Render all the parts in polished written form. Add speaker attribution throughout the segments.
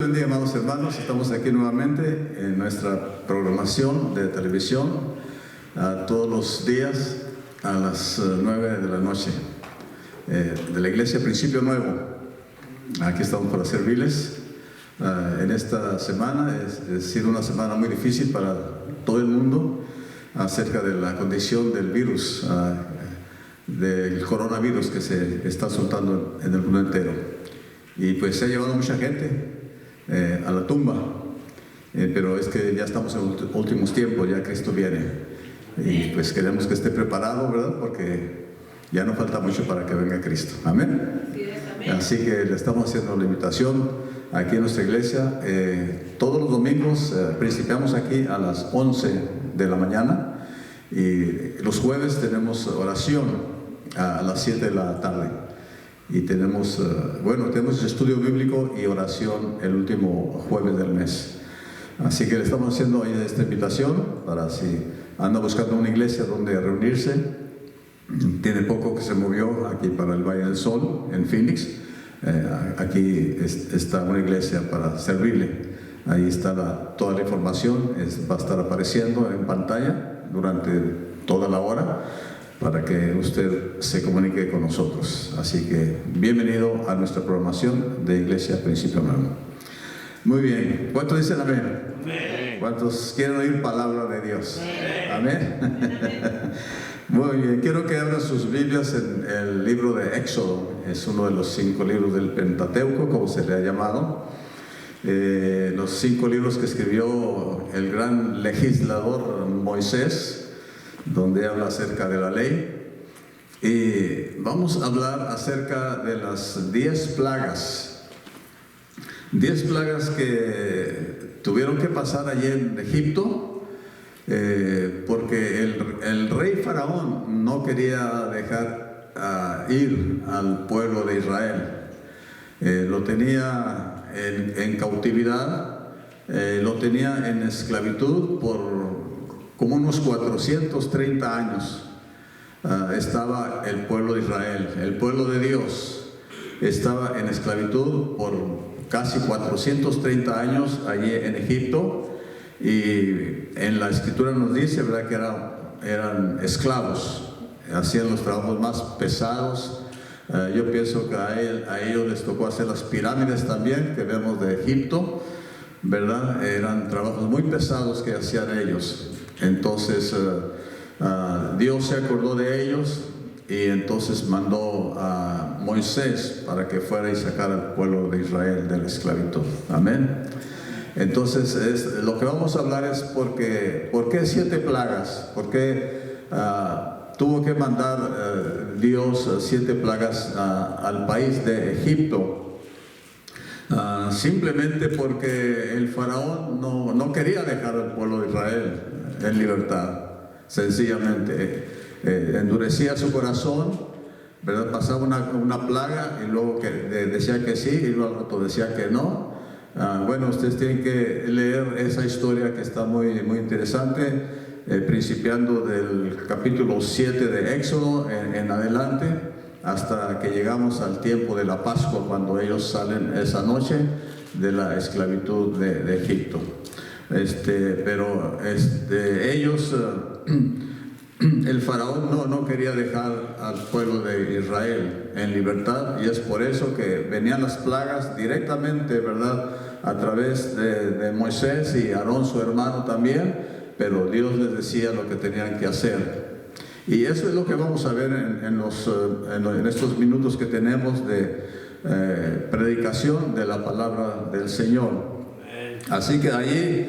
Speaker 1: Buen día, amados hermanos. Estamos aquí nuevamente en nuestra programación de televisión todos los días a las 9 de la noche de la Iglesia Principio Nuevo. Aquí estamos para servirles. En esta semana ha sido una semana muy difícil para todo el mundo acerca de la condición del virus, del coronavirus que se está soltando en el mundo entero. Y pues se ha llevado mucha gente a la tumba, pero es que ya estamos en los últimos tiempos, ya Cristo viene y pues queremos que esté preparado, ¿verdad? Porque ya no falta mucho para que venga Cristo. Amén. Así que le estamos haciendo la invitación aquí en nuestra iglesia. Todos los domingos principiamos aquí a las 11 de la mañana y los jueves tenemos oración a las 7 de la tarde. Y tenemos estudio bíblico y oración el último jueves del mes. Así que le estamos haciendo ahí esta invitación para si anda buscando una iglesia donde reunirse. Tiene poco que se movió aquí para el Valle del Sol, en Phoenix. Aquí está una iglesia para servirle. Ahí está toda la información. Va a estar apareciendo en pantalla durante toda la hora, para que usted se comunique con nosotros. Así que bienvenido a nuestra programación de Iglesia Principio Nuevo. Muy bien, ¿cuántos dicen amén? Amén. ¿Cuántos quieren oír palabra de Dios? Amén. Muy bien, quiero que abran sus Biblias en el libro de Éxodo. Es uno de los 5 libros del Pentateuco, como se le ha llamado. Los 5 libros que escribió el gran legislador Moisés, donde habla acerca de la ley. Y vamos a hablar acerca de las 10 plagas. 10 plagas que tuvieron que pasar allí en Egipto, porque el rey Faraón no quería dejar ir al pueblo de Israel. Lo tenía en cautividad, lo tenía en esclavitud por como unos 430 años. Estaba el pueblo de Israel, el pueblo de Dios, estaba en esclavitud por casi 430 años allí en Egipto. Y en la escritura nos dice, ¿verdad?, que eran esclavos, hacían los trabajos más pesados. Yo pienso que a ellos les tocó hacer las pirámides también, que vemos de Egipto, ¿verdad? Eran trabajos muy pesados que hacían ellos. Entonces Dios se acordó de ellos y entonces mandó a Moisés para que fuera y sacara al pueblo de Israel de la esclavitud. Amén. Entonces lo que vamos a hablar es ¿por qué 7 plagas? ¿Por qué tuvo que mandar Dios 7 plagas al país de Egipto? Simplemente porque el faraón no quería dejar al pueblo de Israel en libertad. Sencillamente endurecía su corazón, ¿verdad? Pasaba una plaga y luego decía que sí y luego decía que no. Bueno, ustedes tienen que leer esa historia que está muy, muy interesante, principiando del capítulo 7 de Éxodo en adelante, hasta que llegamos al tiempo de la Pascua, cuando ellos salen esa noche de la esclavitud de Egipto. Pero ellos, el faraón no quería dejar al pueblo de Israel en libertad, y es por eso que venían las plagas directamente, ¿verdad?, a través de Moisés y Aarón, su hermano también, pero Dios les decía lo que tenían que hacer. Y eso es lo que vamos a ver en estos minutos que tenemos de predicación de la palabra del Señor. Así que allí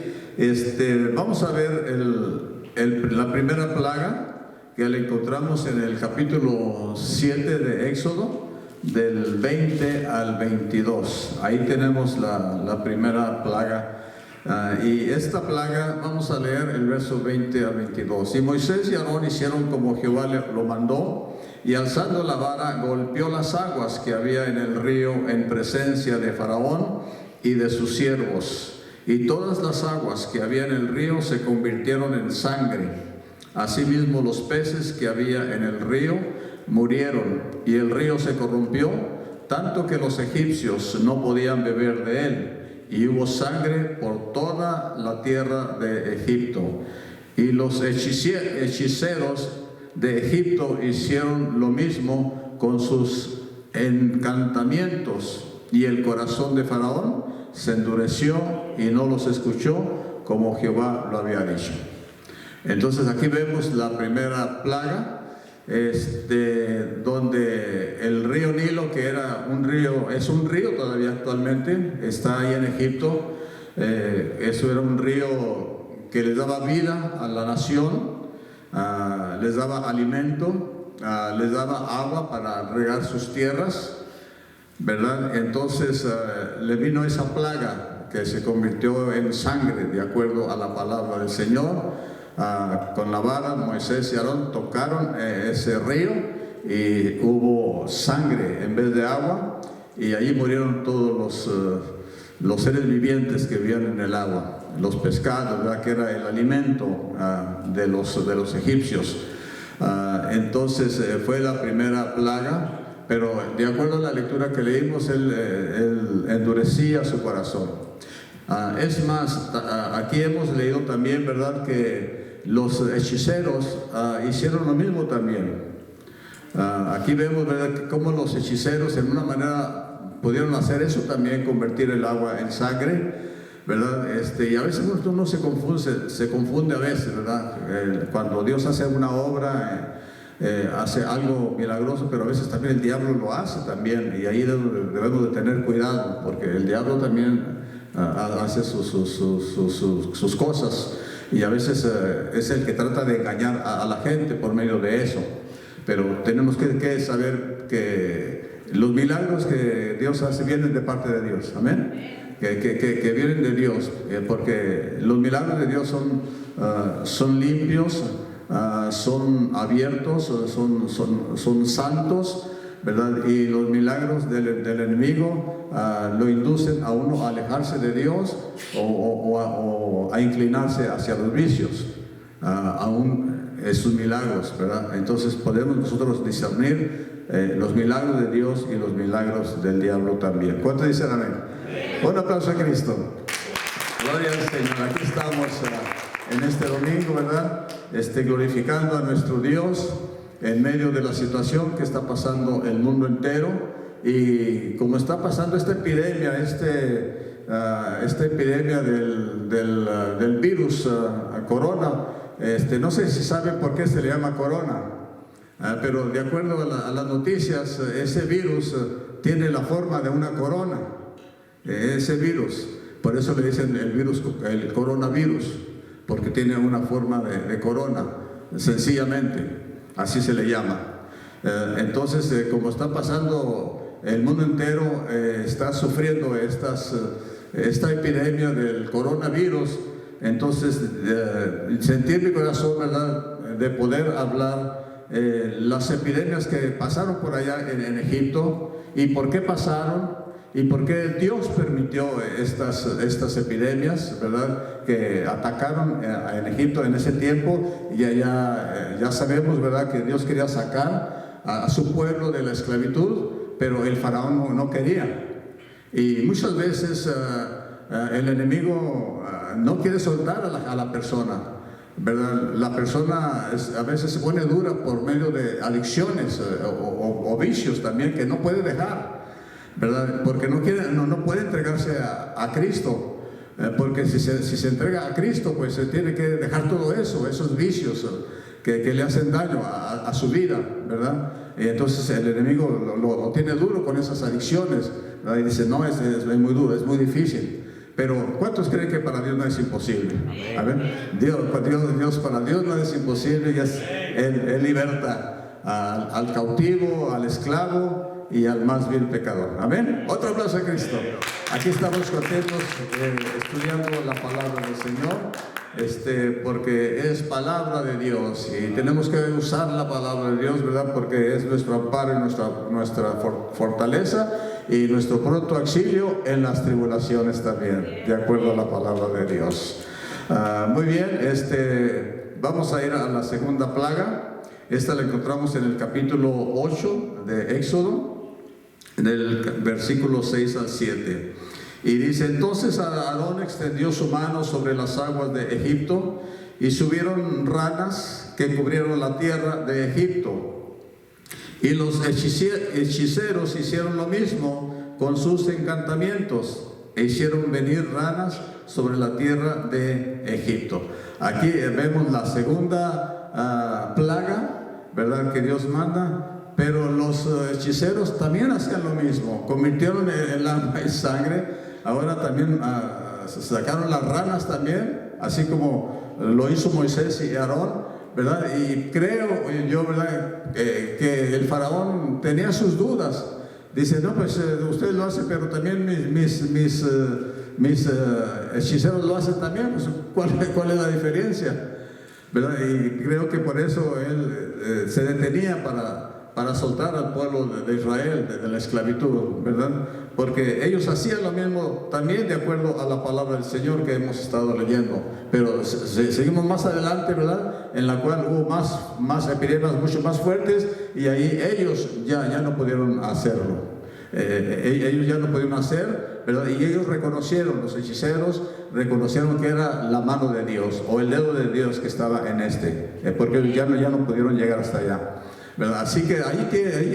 Speaker 1: vamos a ver la primera plaga, que la encontramos en el capítulo 7 de Éxodo, del 20 al 22. Ahí tenemos la primera plaga. Y esta plaga, vamos a leer el verso 20 al 22. Y Moisés y Aarón hicieron como Jehová lo mandó, y alzando la vara golpeó las aguas que había en el río en presencia de Faraón y de sus siervos, y todas las aguas que había en el río se convirtieron en sangre. Asimismo los peces que había en el río murieron, y el río se corrompió tanto que los egipcios no podían beber de él, y hubo sangre por toda la tierra de Egipto. Y los hechiceros de Egipto hicieron lo mismo con sus encantamientos, y el corazón de Faraón se endureció y no los escuchó como Jehová lo había dicho. Entonces aquí vemos la primera plaga, donde el río Nilo, que era un río, es un río todavía actualmente, está ahí en Egipto. Eso era un río que les daba vida a la nación, les daba alimento, les daba agua para regar sus tierras, ¿verdad? Entonces le vino esa plaga que se convirtió en sangre, de acuerdo a la palabra del Señor. Con la vara Moisés y Aarón tocaron ese río y hubo sangre en vez de agua, y allí murieron todos los seres vivientes que vivían en el agua, los pescados, ¿verdad?, que era el alimento de los egipcios. Entonces fue la primera plaga, pero de acuerdo a la lectura que leímos, él endurecía su corazón. Es más, aquí hemos leído también, ¿verdad?, que los hechiceros hicieron lo mismo también. Aquí vemos, ¿verdad?, cómo los hechiceros en una manera pudieron hacer eso también, convertir el agua en sangre, ¿verdad? Y a veces uno se confunde a veces, ¿verdad? Cuando Dios hace una obra, hace algo milagroso, pero a veces también el diablo lo hace también, y ahí debemos de tener cuidado, porque el diablo también hace sus cosas, y a veces es el que trata de engañar a la gente por medio de eso. Pero tenemos que saber que los milagros que Dios hace vienen de parte de Dios, amén, que vienen de Dios, porque los milagros de Dios son limpios, son abiertos, son santos, ¿verdad? Y los milagros del enemigo lo inducen a uno a alejarse de Dios o a inclinarse hacia los vicios, aún sus milagros, ¿verdad? Entonces podemos nosotros discernir los milagros de Dios y los milagros del diablo también. ¿Cuántos dicen amén? Un aplauso a Cristo. Gloria al Señor. Aquí estamos en este domingo, ¿verdad? Glorificando a nuestro Dios en medio de la situación que está pasando el mundo entero, y como está pasando esta epidemia, del virus corona. No sé si saben por qué se le llama corona, pero de acuerdo a las noticias, ese virus tiene la forma de una corona, ese virus. Por eso le dicen el coronavirus, porque tiene una forma de corona, sencillamente. Así se le llama. Entonces, como está pasando el mundo entero, está sufriendo esta epidemia del coronavirus, entonces sentir mi corazón, ¿verdad?, de poder hablar las epidemias que pasaron por allá en Egipto, y por qué pasaron, y por qué Dios permitió estas epidemias, ¿verdad?, que atacaron en Egipto en ese tiempo. Y ya sabemos, ¿verdad?, que Dios quería sacar a su pueblo de la esclavitud, pero el faraón no quería. Y muchas veces el enemigo no quiere soltar a la persona, ¿verdad? La persona a veces se pone dura por medio de adicciones o vicios también que no puede dejar, ¿verdad? Porque no puede entregarse a Cristo, porque si se entrega a Cristo, pues se tiene que dejar todo eso, esos vicios que le hacen daño a su vida, ¿verdad? Y entonces el enemigo lo tiene duro con esas adicciones, ¿verdad? Y dice, no, es muy duro, es muy difícil. Pero ¿cuántos creen que para Dios no es imposible? A ver, Dios para Dios no es imposible, y Él liberta al cautivo, al esclavo y al más vil pecador. Amén. Otro aplauso a Cristo. Aquí estamos contentos estudiando la palabra del Señor, porque es palabra de Dios, y tenemos que usar la palabra de Dios, ¿verdad? Porque es nuestro amparo y nuestra fortaleza, y nuestro pronto auxilio en las tribulaciones también, de acuerdo a la palabra de Dios. Muy bien, vamos a ir a la segunda plaga. Esta la encontramos en el capítulo 8 de Éxodo, en el versículo 6 al 7. Y dice, entonces Aarón extendió su mano sobre las aguas de Egipto y subieron ranas que cubrieron la tierra de Egipto. Y los hechiceros hicieron lo mismo con sus encantamientos e hicieron venir ranas sobre la tierra de Egipto. Aquí vemos la segunda plaga, ¿verdad?, que Dios manda. Pero los hechiceros también hacían lo mismo, convirtieron el agua en sangre. Ahora también sacaron las ranas también, así como lo hizo Moisés y Aarón, ¿verdad? Y creo yo, ¿verdad?, que el faraón tenía sus dudas. Dice, no, pues usted lo hace, pero también mis hechiceros lo hacen también. Pues, ¿cuál es la diferencia? ¿Verdad? Y creo que por eso él se detenía para soltar al pueblo de Israel de la esclavitud, ¿verdad? Porque ellos hacían lo mismo también de acuerdo a la palabra del Señor que hemos estado leyendo. Pero seguimos más adelante, ¿verdad?, en la cual hubo más epidemias mucho más fuertes, y ahí ellos ya no pudieron hacerlo. Ellos ya no pudieron hacer, ¿verdad? Y ellos reconocieron, los hechiceros reconocieron que era la mano de Dios o el dedo de Dios que estaba en porque ya no pudieron llegar hasta allá, ¿verdad? Así que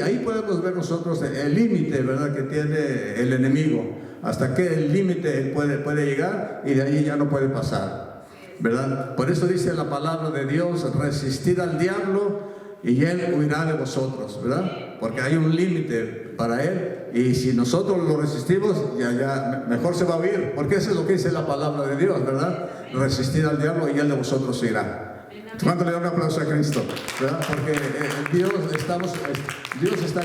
Speaker 1: ahí podemos ver nosotros el límite, ¿verdad?, que tiene el enemigo, hasta qué límite él puede llegar, y de ahí ya no puede pasar, ¿verdad? Por eso dice la palabra de Dios, resistid al diablo y él huirá de vosotros, ¿verdad? Porque hay un límite para él, y si nosotros lo resistimos, ya mejor se va a huir, porque eso es lo que dice la palabra de Dios, ¿verdad? Resistid al diablo y él de vosotros huirá. ¿Cuánto le da un aplauso a Cristo? ¿Verdad? Porque Dios está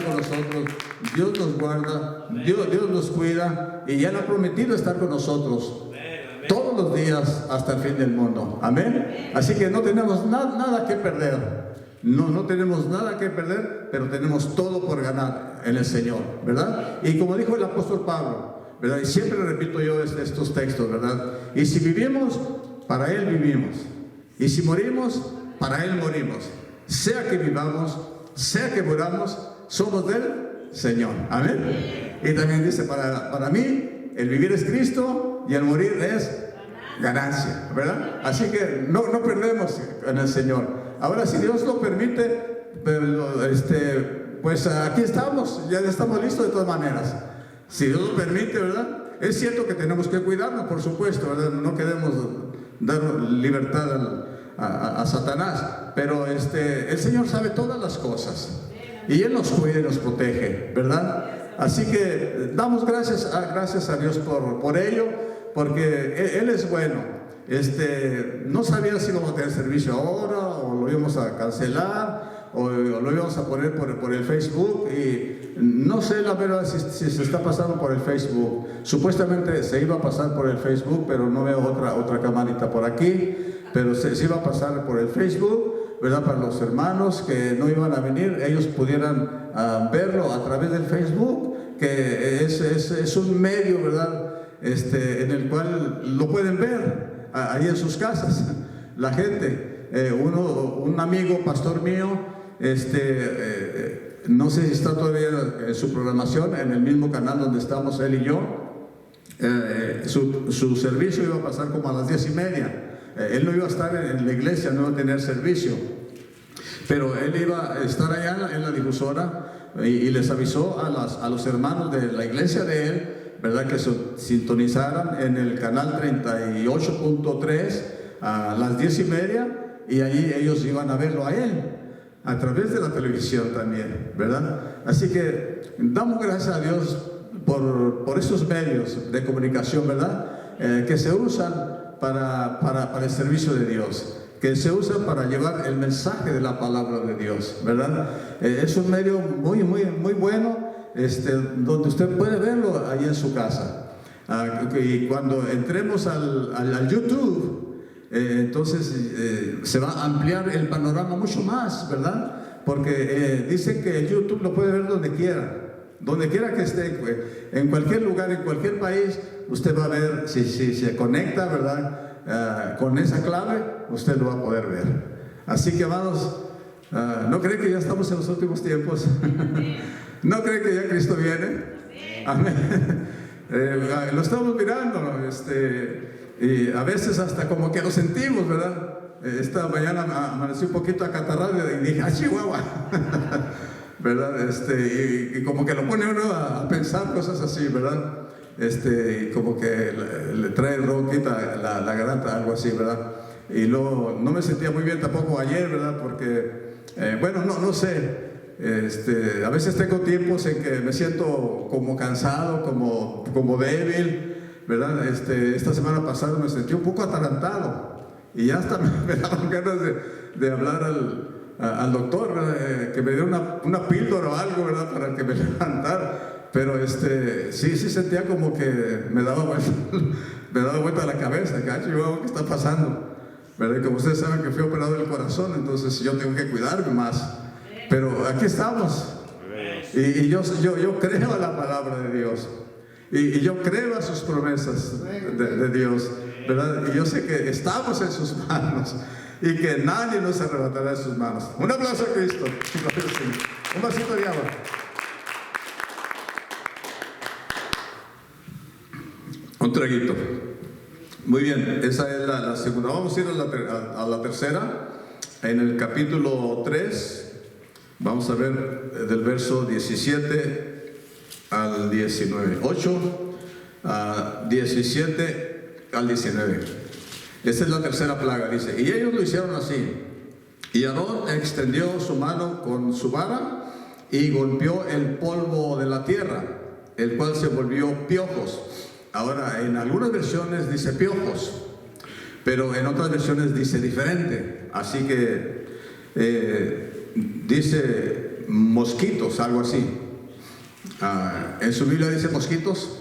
Speaker 1: con nosotros, Dios nos guarda, Dios nos cuida, y Él ha prometido estar con nosotros todos los días hasta el fin del mundo. Amén. Así que no tenemos nada que perder. No tenemos nada que perder, pero tenemos todo por ganar en el Señor, ¿verdad? Y como dijo el apóstol Pablo, ¿verdad?, y siempre repito yo estos textos, ¿verdad? Y si vivimos, para Él vivimos. Y si morimos, para Él morimos. Sea que vivamos, sea que muramos, somos del Señor. Amén. Y también dice, para mí, el vivir es Cristo y el morir es ganancia, ¿verdad? Así que no perdemos en el Señor. Ahora, si Dios lo permite, pues aquí estamos, ya estamos listos de todas maneras. Si Dios lo permite, ¿verdad? Es cierto que tenemos que cuidarnos, por supuesto, ¿verdad? No queremos dar libertad a Satanás, pero el Señor sabe todas las cosas y Él nos cuida y nos protege, ¿verdad? Así que damos gracias a Dios por ello, porque Él es bueno. No sabía si íbamos a tener servicio ahora, o lo íbamos a cancelar, o lo íbamos a poner por el Facebook, y no sé la verdad si se está pasando por el Facebook. Supuestamente se iba a pasar por el Facebook, pero no veo otra camarita por aquí, pero se iba a pasar por el Facebook, ¿verdad? Para los hermanos que no iban a venir, ellos pudieran verlo a través del Facebook, que es un medio, ¿verdad?, en el cual lo pueden ver ahí en sus casas, la gente. Un amigo, pastor mío, no sé si está todavía en su programación, en el mismo canal donde estamos él y yo. Su servicio iba a pasar como a las 10:30. Él no iba a estar en la iglesia, no iba a tener servicio, pero él iba a estar allá en la difusora, y les avisó a los hermanos de la iglesia de él, ¿verdad?, que se sintonizaran en el canal 38.3 a las 10:30, y allí ellos iban a verlo a él a través de la televisión también, ¿verdad? Así que damos gracias a Dios por esos medios de comunicación, ¿verdad?, que se usan para el servicio de Dios, que se usan para llevar el mensaje de la palabra de Dios, ¿verdad? Es un medio muy bueno, donde usted puede verlo ahí en su casa. Y cuando entremos al YouTube, entonces se va a ampliar el panorama mucho más, ¿verdad? Porque dicen que el YouTube lo puede ver donde quiera que esté, en cualquier lugar, en cualquier país. Usted va a ver, si se conecta, ¿verdad?, con esa clave, usted lo va a poder ver. Así que, amados, ¿no creen que ya estamos en los últimos tiempos? ¿No creen que ya Cristo viene? Amén. Lo estamos mirando, y a veces hasta como que lo sentimos, ¿verdad? Esta mañana amanecí un poquito acatarrado y dije, ¡ah, Chihuahua! ¿Verdad? Y como que lo pone uno a pensar cosas así, ¿verdad? Como que le trae ronquita la garganta, algo así, ¿verdad? Y luego no me sentía muy bien tampoco ayer, ¿verdad? Porque, bueno, no sé. A veces tengo tiempos en que me siento como cansado, como débil, ¿verdad? Esta semana pasada me sentí un poco atarantado y ya hasta me daban ganas de hablar al doctor, que me diera una píldora o algo, ¿verdad? Para que me levantara. Pero sí sentía como que me daba vuelta la cabeza, ¿qué está pasando? ¿Verdad? Y como ustedes saben que fui operado del corazón, entonces yo tengo que cuidarme más. Pero aquí estamos. Y yo creo a la palabra de Dios. Y yo creo a sus promesas de Dios, ¿verdad? Y yo sé que estamos en sus manos y que nadie nos arrebatará de sus manos. Un aplauso a Cristo. Un vasito de agua. Un traguito. Muy bien, esa es la segunda. Vamos a ir a la tercera. En el capítulo 3. Vamos a ver del verso 17 al 19. 8 a 17 al 19. Esta es la tercera plaga, dice. Y ellos lo hicieron así. Y Aarón extendió su mano con su vara y golpeó el polvo de la tierra, el cual se volvió piojos. Ahora, en algunas versiones dice piojos, pero en otras versiones dice diferente. Así que dice mosquitos, algo así. En su Biblia dice mosquitos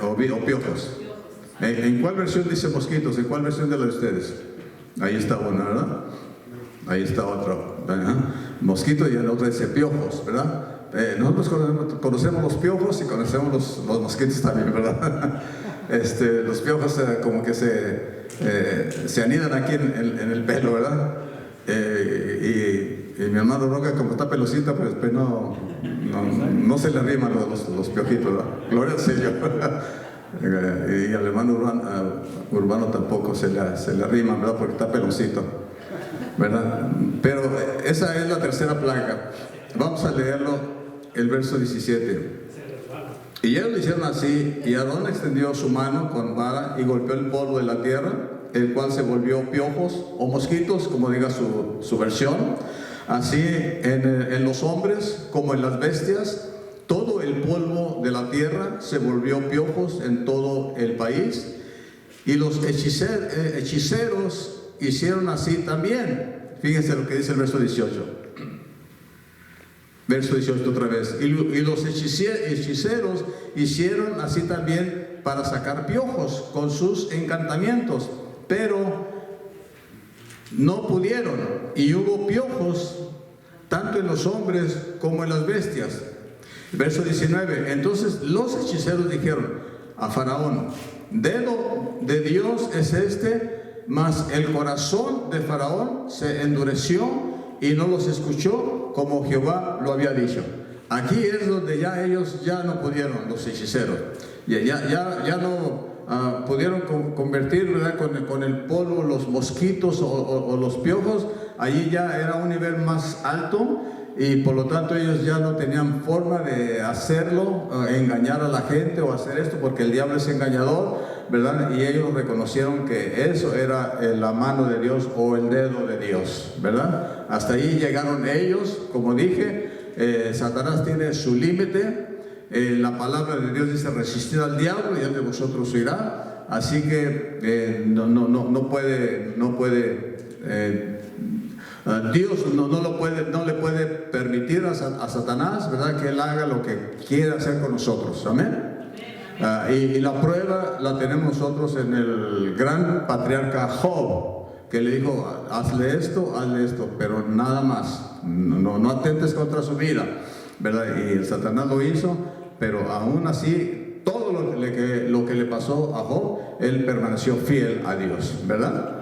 Speaker 1: o piojos. ¿En cuál versión dice mosquitos? ¿En cuál versión de la de ustedes? Ahí está una, ¿verdad? Ahí está otro, ¿verdad? Mosquito, y en la otra dice piojos, ¿verdad? Nosotros conocemos los piojos y conocemos los mosquitos también, ¿verdad? Los piojos como que se anidan aquí en el pelo, ¿verdad? Y mi hermano Roca, como está pelosita, pues no se le arriman los piojitos, ¿verdad? Gloria al Señor. Y al hermano Urbano tampoco se le arriman, ¿verdad? Porque está pelosito, ¿verdad? Pero esa es la tercera plaga. Vamos a leerlo, el verso 17. Y ellos lo hicieron así, y Aarón extendió su mano con vara y golpeó el polvo de la tierra, el cual se volvió piojos o mosquitos, como diga su versión. Así en los hombres como en las bestias, todo el polvo de la tierra se volvió piojos en todo el país. Y los hechiceros hicieron así también. Fíjense lo que dice el verso 18. Verso 18 otra vez. Y los hechiceros hicieron así también para sacar piojos con sus encantamientos, pero no pudieron, y hubo piojos tanto en los hombres como en las bestias. Verso 19. Entonces los hechiceros dijeron a Faraón: dedo de Dios es mas el corazón de Faraón se endureció y no los escuchó como Jehová lo había dicho. Aquí es donde ya ellos ya no pudieron, los hechiceros, ya no pudieron convertir, ¿verdad? con el polvo, los mosquitos o los piojos. Allí ya era un nivel más alto, y por lo tanto ellos ya no tenían forma de hacerlo, engañar a la gente o hacer esto, porque el diablo es engañador, ¿verdad? Y ellos reconocieron que eso era la mano de Dios o el dedo de Dios, ¿verdad? Hasta ahí llegaron ellos. Como dije, Satanás tiene su límite. La palabra de Dios dice: resistid al diablo y él de vosotros huirá. Así que no puede Dios no le puede permitir a Satanás, ¿verdad?, que él haga lo que quiera hacer con nosotros. Amén. Y la prueba la tenemos nosotros en el gran patriarca Job, que le dijo: hazle esto, pero nada más, no atentes contra su vida, ¿verdad? Y el Satanás lo hizo, pero aún así, todo lo que le pasó a Job, él permaneció fiel a Dios, ¿verdad?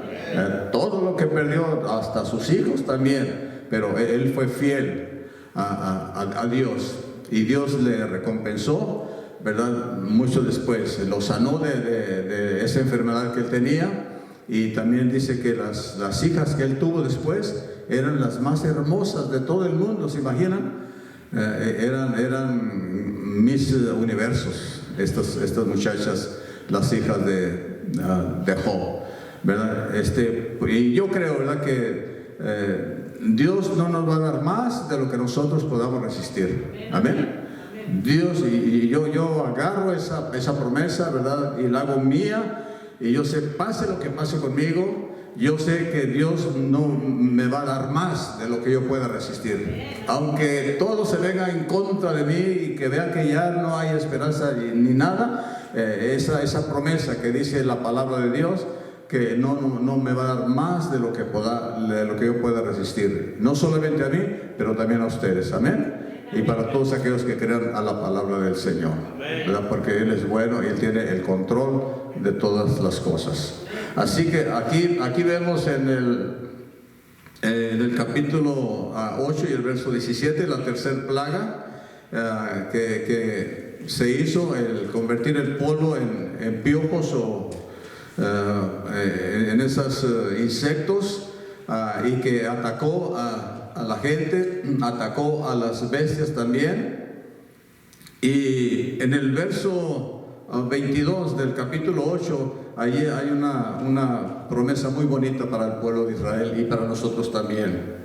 Speaker 1: Todo lo que perdió, hasta sus hijos también, pero él fue fiel a Dios, y Dios le recompensó ¿verdad? Mucho después. Lo sanó de esa enfermedad que él tenía, y también dice que las hijas que él tuvo después eran las más hermosas de todo el mundo, ¿se imaginan? Eran mis universos, estas muchachas, las hijas de Job, ¿verdad? Y yo creo, ¿verdad?, que Dios no nos va a dar más de lo que nosotros podamos resistir. Amén. Dios, y yo agarro esa promesa, ¿verdad?, y la hago mía, y yo sé, pase lo que pase conmigo, yo sé que Dios no me va a dar más de lo que yo pueda resistir. Aunque todo se venga en contra de mí y que vea que ya no hay esperanza ni nada, esa promesa que dice la palabra de Dios, que no me va a dar más de lo que yo pueda resistir. No solamente a mí, pero también a ustedes. Amén. Y para todos aquellos que crean a la palabra del Señor, ¿verdad? Porque Él es bueno y Él tiene el control de todas las cosas. Así que aquí vemos en el capítulo 8 y el verso 17, la tercera plaga que se hizo, el convertir el polvo en piojos o en esos insectos, y que atacó a la gente, atacó a las bestias también. Y en el verso 22 del capítulo 8, allí hay una promesa muy bonita para el pueblo de Israel y para nosotros también.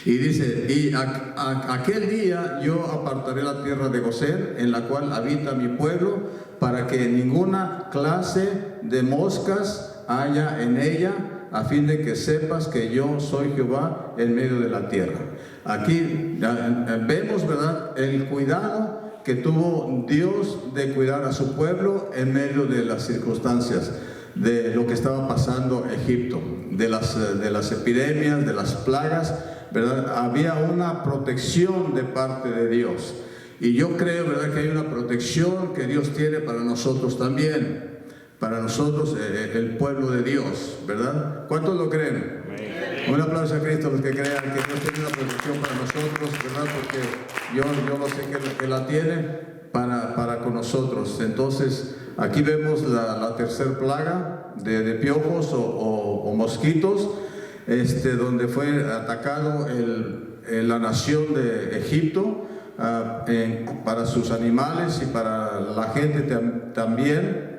Speaker 1: Y dice, y aquel día yo apartaré la tierra de Gosén, en la cual habita mi pueblo, para que ninguna clase de moscas haya en ella, a fin de que sepas que yo soy Jehová en medio de la tierra. Aquí vemos, ¿verdad?, el cuidado que tuvo Dios de cuidar a su pueblo en medio de las circunstancias, de lo que estaba pasando en Egipto, de las epidemias, de las plagas, ¿verdad? Había una protección de parte de Dios. Y yo creo, ¿verdad?, que hay una protección que Dios tiene para nosotros también. Para nosotros, el pueblo de Dios, ¿verdad? ¿Cuántos lo creen? Un aplauso a Cristo, los que crean que Dios tiene una protección para nosotros, ¿verdad? Porque yo lo sé que la tiene para con nosotros. Entonces, aquí vemos la tercera plaga de piojos o mosquitos, donde fue atacado la nación de Egipto, para sus animales y para la gente también.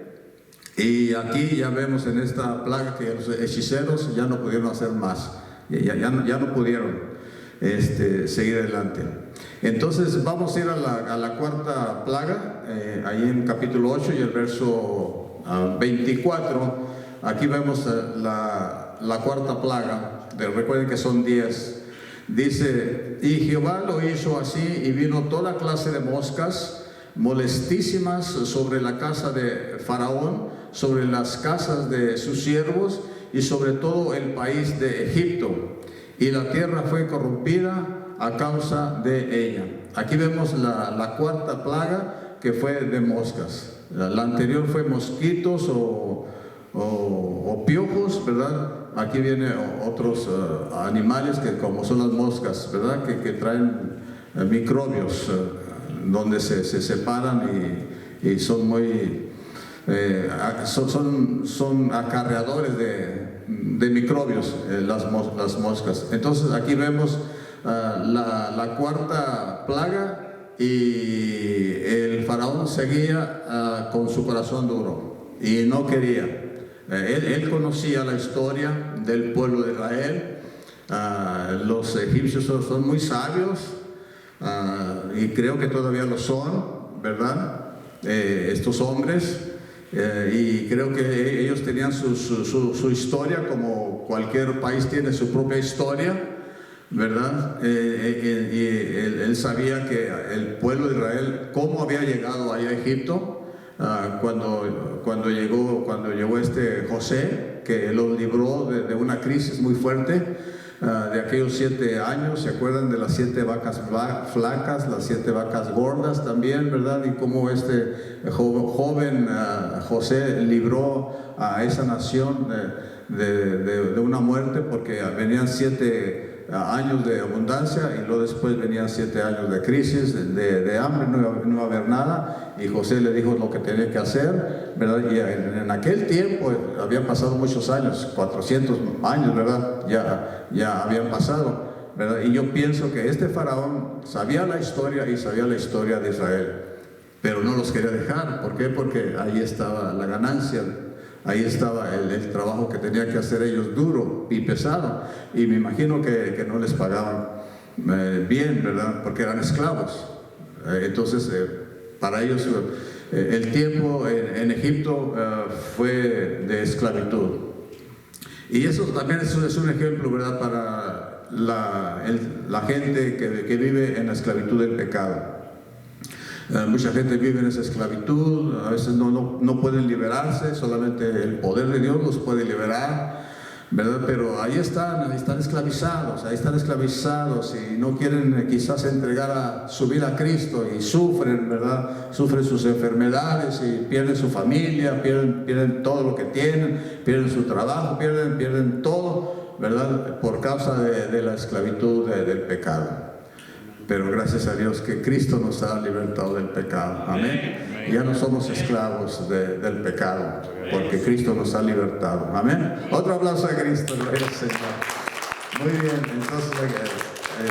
Speaker 1: Y aquí ya vemos en esta plaga que los hechiceros ya no pudieron hacer más, ya no pudieron seguir adelante. Entonces vamos a ir a la cuarta plaga, ahí en capítulo 8 y el verso 24. Aquí vemos la cuarta plaga, recuerden que son 10. Dice, y Jehová lo hizo así, y vino toda clase de moscas molestísimas sobre la casa de Faraón, sobre las casas de sus siervos y sobre todo el país de Egipto, y la tierra fue corrompida a causa de ella. Aquí vemos la cuarta plaga, que fue de moscas. La anterior fue mosquitos o piojos, ¿verdad? Aquí vienen otros animales que como son las moscas, ¿verdad? Que traen microbios, donde se separan y son muy son acarreadores de microbios, las moscas. Entonces aquí vemos la cuarta plaga, y el faraón seguía con su corazón duro y no quería. Él conocía la historia del pueblo de Israel. Los egipcios son muy sabios, y creo que todavía lo son, ¿verdad? Estos hombres, y creo que ellos tenían su historia, como cualquier país tiene su propia historia, ¿verdad? Y él sabía que el pueblo de Israel, cómo había llegado allá a Egipto, cuando llegó José, que los libró de una crisis muy fuerte. De aquellos 7 años, ¿se acuerdan de las 7 vacas flacas, las 7 vacas gordas también, verdad? Y cómo joven José libró a esa nación de una muerte, porque venían 7 años de abundancia, y luego después venían 7 años de crisis, de hambre, no iba a haber nada, y José le dijo lo que tenía que hacer, ¿verdad? Y en aquel tiempo habían pasado muchos años, 400 años, ¿verdad? Ya habían pasado, ¿verdad? Y yo pienso que este faraón sabía la historia y sabía la historia de Israel, pero no los quería dejar. ¿Por qué? Porque ahí estaba la ganancia. Ahí estaba el trabajo que tenían que hacer ellos, duro y pesado. Y me imagino que no les pagaban bien, ¿verdad? Porque eran esclavos. Entonces, para ellos, el tiempo en Egipto fue de esclavitud. Y eso también es un ejemplo, ¿verdad? Para la gente que vive en la esclavitud del pecado. Mucha gente vive en esa esclavitud, a veces no pueden liberarse, solamente el poder de Dios los puede liberar, ¿verdad? Pero ahí están esclavizados, y no quieren quizás entregar su vida a Cristo, y sufren, ¿verdad? Sufren sus enfermedades y pierden su familia, pierden todo lo que tienen, pierden su trabajo, pierden todo, ¿verdad? Por causa de la esclavitud del pecado. Pero gracias a Dios que Cristo nos ha libertado del pecado. Amén. Ya no somos esclavos del pecado, porque Cristo nos ha libertado. Amén. Otro aplauso a Cristo. Gloria al Señor. Muy bien, entonces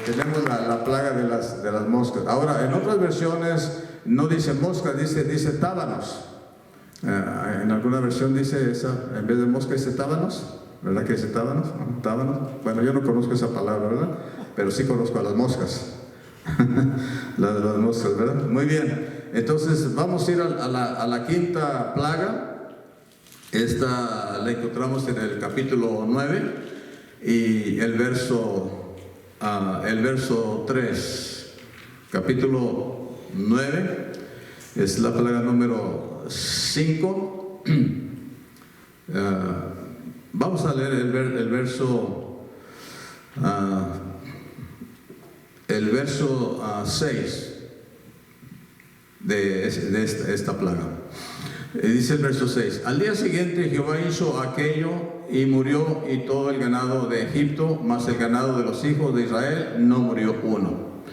Speaker 1: tenemos la plaga de las moscas. Ahora, en otras versiones no dice moscas, dice tábanos. En alguna versión dice esa, en vez de mosca dice tábanos. ¿Verdad que dice tábanos? ¿Tábanos? Bueno, yo no conozco esa palabra, ¿verdad? Pero sí conozco a las moscas. las moscas, ¿verdad? Muy bien, entonces vamos a ir a la quinta plaga. Esta la encontramos en el capítulo 9 y el verso 3. Capítulo 9 es la plaga número 5. Vamos a leer el verso 6 de esta plaga. Dice el verso 6: al día siguiente Jehová hizo aquello y murió y todo el ganado de Egipto, mas el ganado de los hijos de Israel no murió uno.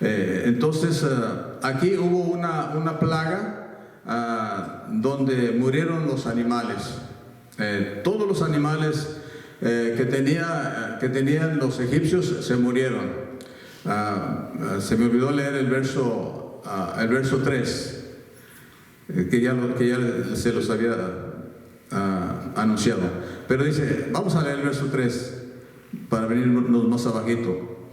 Speaker 1: Entonces aquí hubo una plaga donde murieron los animales. Todos los animales que tenían los egipcios se murieron. Se me olvidó leer el verso 3, que ya se los había anunciado, pero dice, vamos a leer el verso 3 para venirnos más abajito.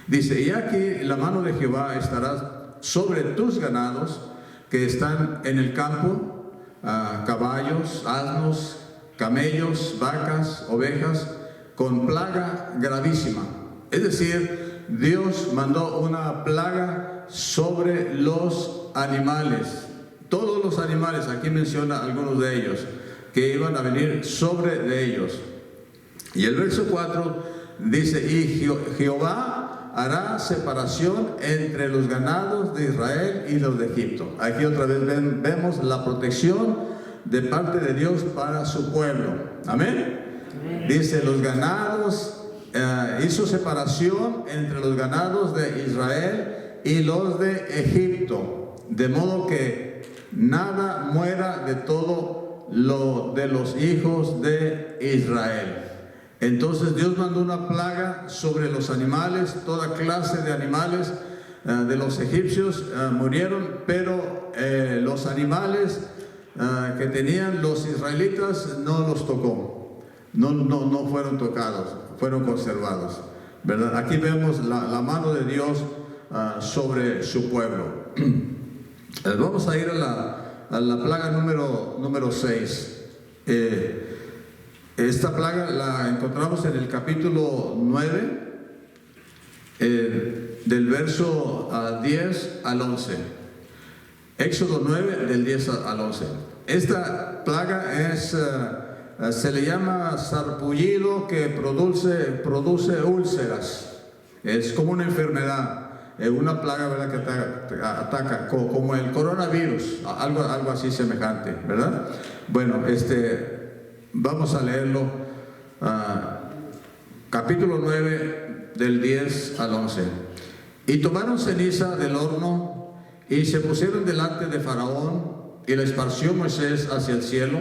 Speaker 1: Dice: y aquí la mano de Jehová estará sobre tus ganados que están en el campo, caballos, asnos, camellos, vacas, ovejas, con plaga gravísima. Es decir, Dios mandó una plaga sobre los animales. Todos los animales, aquí menciona algunos de ellos, que iban a venir sobre de ellos. Y el verso 4 dice: y Jehová hará separación entre los ganados de Israel y los de Egipto. Aquí otra vez vemos la protección de parte de Dios para su pueblo. Amén. Dice: los ganados, hizo separación entre los ganados de Israel y los de Egipto, de modo que nada muera de todo lo de los hijos de Israel. Entonces Dios mandó una plaga sobre los animales, toda clase de animales de los egipcios murieron, pero los animales que tenían los israelitas no los tocó, no fueron tocados, fueron conservados, ¿verdad? Aquí vemos la mano de Dios sobre su pueblo. Vamos a ir a la plaga número 6. Esta plaga la encontramos en el capítulo 9, del verso 10 al 11. Éxodo 9, del 10 al 11. Esta plaga se le llama sarpullido, que produce úlceras. Es como una enfermedad. Una plaga, ¿verdad?, que ataca como el coronavirus, algo así semejante, ¿verdad? Bueno, vamos a leerlo. Capítulo 9, del 10 al 11. Y tomaron ceniza del horno y se pusieron delante de Faraón, y la esparció Moisés hacia el cielo,